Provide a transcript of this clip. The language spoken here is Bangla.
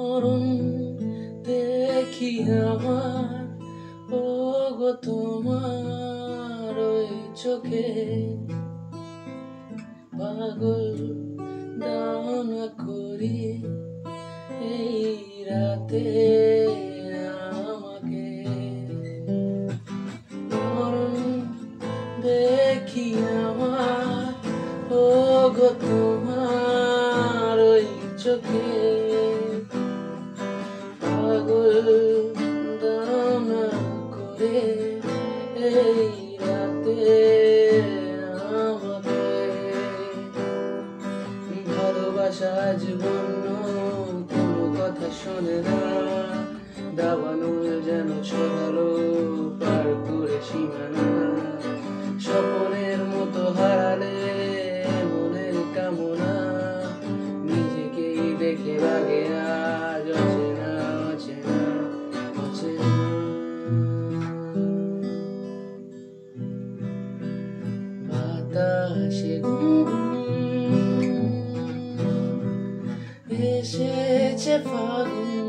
মরণ দেখি আমার, ওগো তোমার ওই চোখে। পাগল দাও না করি এই রাতে আমাকে। মরণ দেখি আমার, ওগো তোমার ওই চোখে। পাগল দাও না করে এই রাতে আমাকে। ভালোবাসা জীবন কোনো কথা শোনে না, দাবানো যেন ছড়ালো পার করে সীমানা। স্বপনের মতো হারালে মনের কামনা, নিজেকেই দেখে লাগে আজ অচেনা অচেনা অচেনা। বাতাসে ঘুম এসেছে ফাগুন,